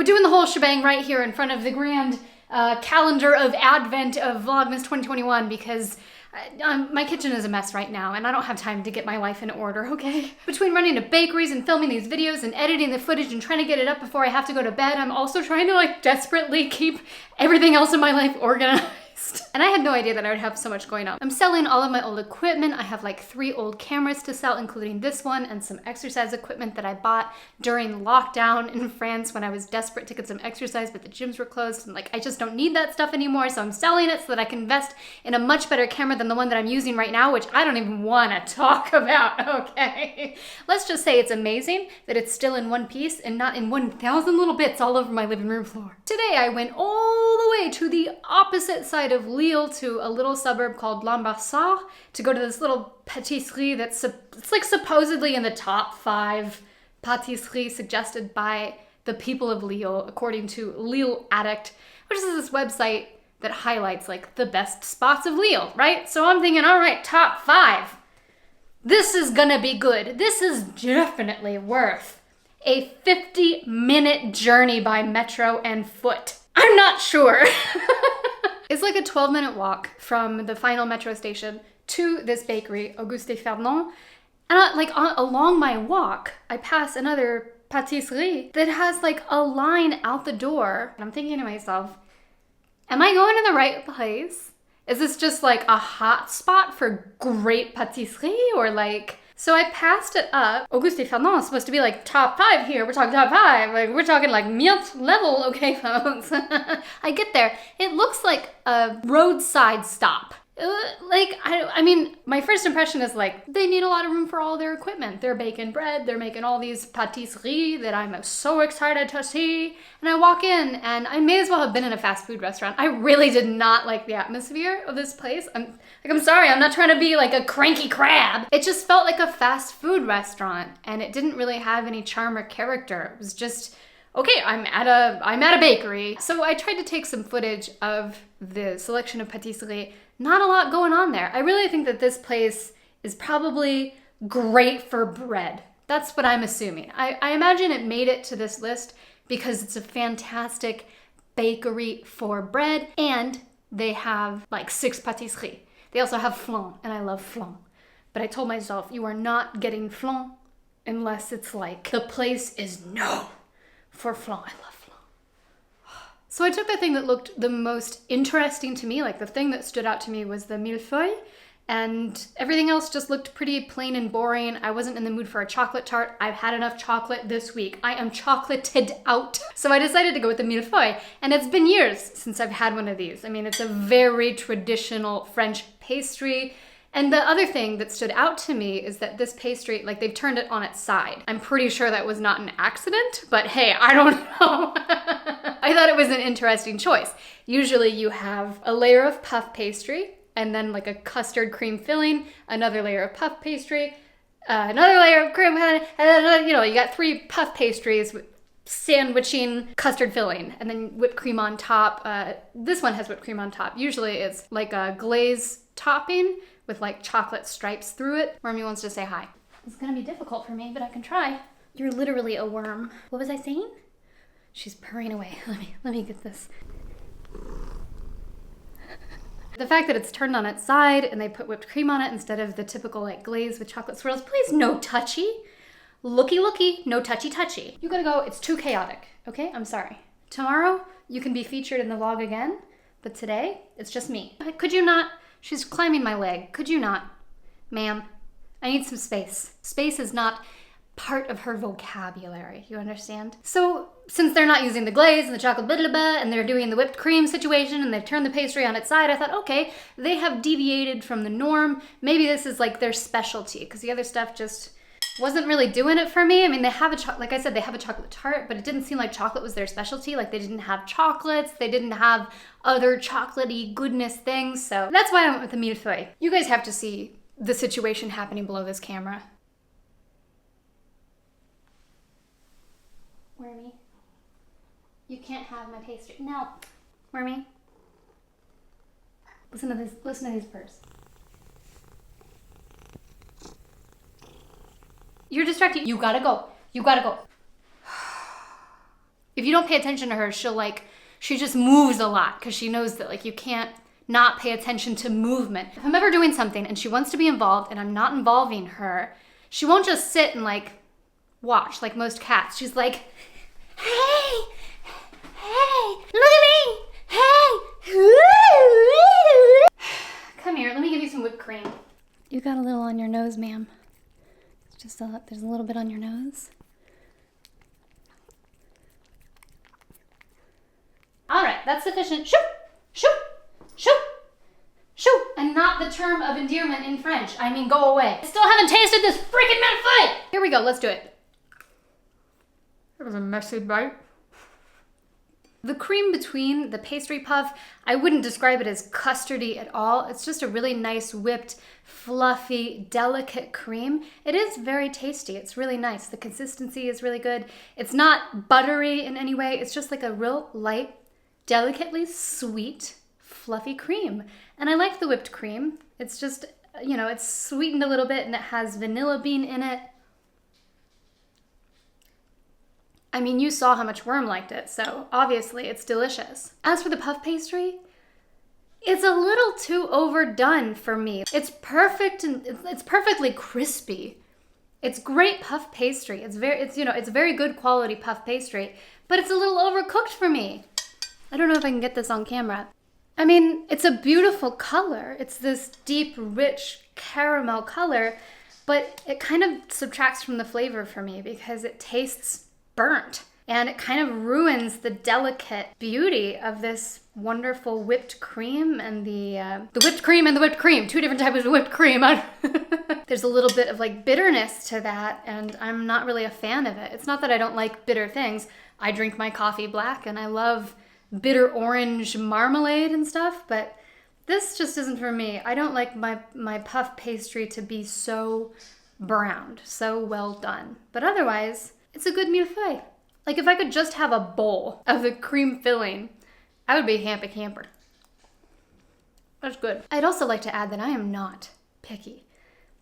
doing the whole shebang right here in front of the grand calendar of Advent of Vlogmas 2021 because my kitchen is a mess right now and I don't have time to get my life in order, okay? Between running to bakeries and filming these videos and editing the footage and trying to get it up before I have to go to bed, I'm also trying to like desperately keep everything else in my life organized. And I had no idea that I would have so much going on. I'm selling all of my old equipment. I have like 3 old cameras to sell, including this one and some exercise equipment that I bought during lockdown in France when I was desperate to get some exercise, but the gyms were closed and like I just don't need that stuff anymore. So I'm selling it so that I can invest in a much better camera than the one that I'm using right now, which I don't even want to talk about, okay? Let's just say it's amazing that it's still in one piece and not in 1,000 little bits all over my living room floor. Today I went all the way to the opposite side of Lille to a little suburb called Lambersart to go to this little patisserie that's it's like supposedly in the top 5 patisseries suggested by the people of Lille, according to Lille Addict, which is this website that highlights like the best spots of Lille, right? So I'm thinking, all right, top 5. This is gonna be good. This is definitely worth a 50-minute journey by metro and foot. I'm not sure. It's like a 12-minute walk from the final metro station to this bakery, Auguste Ferdinand. And along my walk, I pass another patisserie that has like a line out the door. And I'm thinking to myself, am I going to the right place? Is this just like a hot spot for great patisserie or like... So I passed it up. Auguste Ferdinand is supposed to be like top 5 here. We're talking top 5. Like we're talking like millionth level, okay, folks. I get there. It looks like a roadside stop. I mean, my first impression is like, they need a lot of room for all their equipment. They're baking bread, they're making all these patisseries that I'm so excited to see. And I walk in and I may as well have been in a fast food restaurant. I really did not like the atmosphere of this place. I'm sorry, I'm not trying to be like a cranky crab. It just felt like a fast food restaurant and it didn't really have any charm or character. It was just, okay, I'm at a bakery. So I tried to take some footage of the selection of patisserie. Not a lot going on there. I really think that this place is probably great for bread. That's what I'm assuming. I imagine it made it to this list because it's a fantastic bakery for bread and they have like 6 patisseries. They also have flan and I love flan. But I told myself, you are not getting flan unless it's like the place is known for flan. I love flan. So I took the thing that looked the most interesting to me, like the thing that stood out to me was the millefeuille, and everything else just looked pretty plain and boring. I wasn't in the mood for a chocolate tart. I've had enough chocolate this week. I am chocolated out. So I decided to go with the millefeuille, and it's been years since I've had one of these. I mean, it's a very traditional French pastry. And the other thing that stood out to me is that this pastry, like they've turned it on its side. I'm pretty sure that was not an accident, but hey, I don't know. I thought it was an interesting choice. Usually you have a layer of puff pastry and then like a custard cream filling, another layer of puff pastry, another layer of cream, and then another, you got 3 puff pastries with sandwiching custard filling and then whipped cream on top. This one has whipped cream on top. Usually it's like a glaze topping with like chocolate stripes through it. Wormy wants to say hi. It's gonna be difficult for me, but I can try. You're literally a worm. What was I saying? She's purring away. Let me get this. The fact that it's turned on its side and they put whipped cream on it instead of the typical like glaze with chocolate swirls. Please, no touchy. Looky, no touchy. You gotta go, it's too chaotic, okay? I'm sorry. Tomorrow, you can be featured in the vlog again, but today, it's just me. Could you not? She's climbing my leg. Could you not? Ma'am, I need some space. Space is not part of her vocabulary, you understand? So, since they're not using the glaze and the chocolate blah blah blah, and they're doing the whipped cream situation, and they've turned the pastry on its side, I thought, okay, they have deviated from the norm. Maybe this is like their specialty, because the other stuff just wasn't really doing it for me. I mean, they have like I said, they have a chocolate tart, but it didn't seem like chocolate was their specialty. Like they didn't have chocolates, they didn't have other chocolatey goodness things. So that's why I went with the millefeuille. You guys have to see the situation happening below this camera. Wormy, you can't have my pastry. No, Wormy. Listen to this, listen to these purrs. You're distracting. You gotta go. You gotta go. If you don't pay attention to her, she just moves a lot because she knows that like you can't not pay attention to movement. If I'm ever doing something and she wants to be involved and I'm not involving her, she won't just sit and like watch like most cats. She's like, hey, look at me, hey. Come here, let me give you some whipped cream. You got a little on your nose, ma'am. It's just there's a little bit on your nose. All right, that's sufficient. Shoo, shoo, shoo, shoo. And not the term of endearment in French. I mean, go away. I still haven't tasted this freaking mint foot. Here we go, let's do it. That was a messy bite. The cream between the pastry puff, I wouldn't describe it as custardy at all. It's just a really nice whipped, fluffy, delicate cream. It is very tasty. It's really nice. The consistency is really good. It's not buttery in any way. It's just like a real light, delicately sweet, fluffy cream. And I like the whipped cream. It's just, you know, it's sweetened a little bit and it has vanilla bean in it. I mean, you saw how much Worm liked it, so obviously it's delicious. As for the puff pastry, it's a little too overdone for me. It's perfect and it's perfectly crispy. It's great puff pastry. It's very good quality puff pastry, but it's a little overcooked for me. I don't know if I can get this on camera. I mean, it's a beautiful color. It's this deep, rich caramel color, but it kind of subtracts from the flavor for me because it tastes burnt, and it kind of ruins the delicate beauty of this wonderful whipped cream and the whipped cream and the whipped cream, two different types of whipped cream. There's a little bit of like bitterness to that, and I'm not really a fan of it. It's not that I don't like bitter things. I drink my coffee black and I love bitter orange marmalade and stuff, but this just isn't for me. I don't like my puff pastry to be so browned, so well done. But otherwise, it's a good millefeuille. Like if I could just have a bowl of the cream filling, I would be happy camper. That's good. I'd also like to add that I am not picky.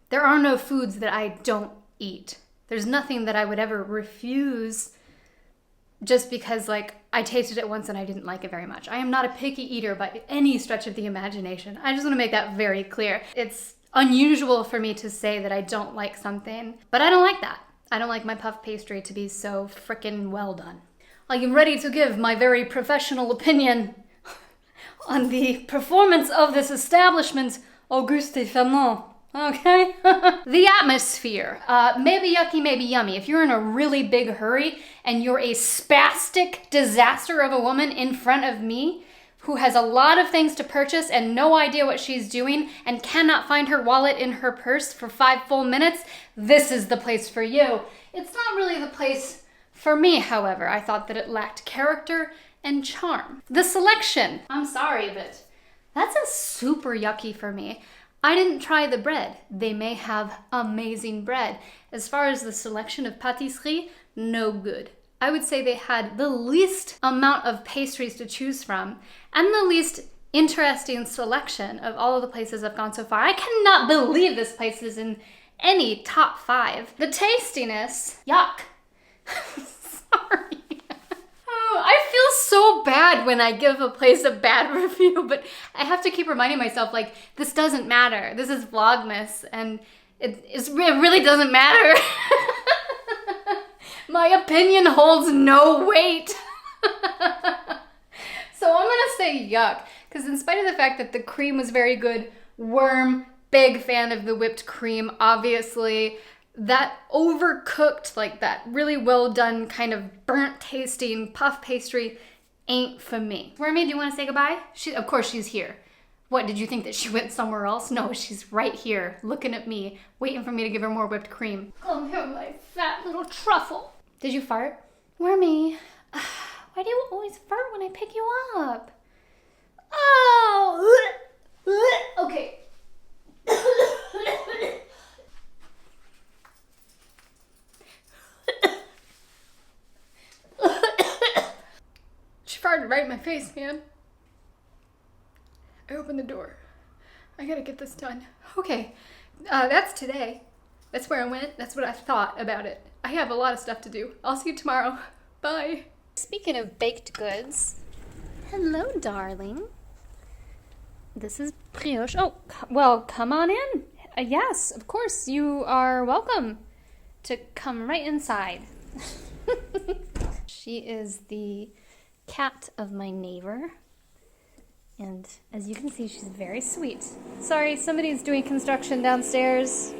There are no foods that I don't eat. There's nothing that I would ever refuse just because like I tasted it once and I didn't like it very much. I am not a picky eater by any stretch of the imagination. I just want to make that very clear. It's unusual for me to say that I don't like something, but I don't like that. I don't like my puff pastry to be so frickin' well done. I am ready to give my very professional opinion on the performance of this establishment, Auguste Ferdinand. Okay? The atmosphere. Maybe yucky, maybe yummy. If you're in a really big hurry and you're a spastic disaster of a woman in front of me who has a lot of things to purchase and no idea what she's doing and cannot find her wallet in her purse for 5 full minutes, this is the place for you. It's not really the place for me, however. I thought that it lacked character and charm. The selection, I'm sorry, but that's a super yucky for me. I didn't try the bread. They may have amazing bread. As far as the selection of pâtisserie, no good. I would say they had the least amount of pastries to choose from and the least interesting selection of all of the places I've gone so far. I cannot believe this place is in any top 5. The tastiness, yuck. Sorry. Oh, I feel so bad when I give a place a bad review, but I have to keep reminding myself, like, this doesn't matter. This is Vlogmas, and it really doesn't matter. My opinion holds no weight. So I'm gonna say yuck, because in spite of the fact that the cream was very good, Worm, big fan of the whipped cream, obviously, that overcooked, like that really well done kind of burnt tasting puff pastry ain't for me. Wormy, do you want to say goodbye? Of course she's here. What, did you think that she went somewhere else? No, she's right here, looking at me, waiting for me to give her more whipped cream. Come here, my fat little truffle. Did you fart? Wormy, why do you always fart when I pick you up? Oh! Okay. She farted right in my face, man. I opened the door. I gotta get this done. Okay, that's today. That's where I went. That's what I thought about it. I have a lot of stuff to do. I'll see you tomorrow. Bye. Speaking of baked goods, hello, darling. This is brioche. Oh, well, come on in. Yes, of course, you are welcome to come right inside. She is the cat of my neighbor. And as you can see, she's very sweet. Sorry, somebody's doing construction downstairs.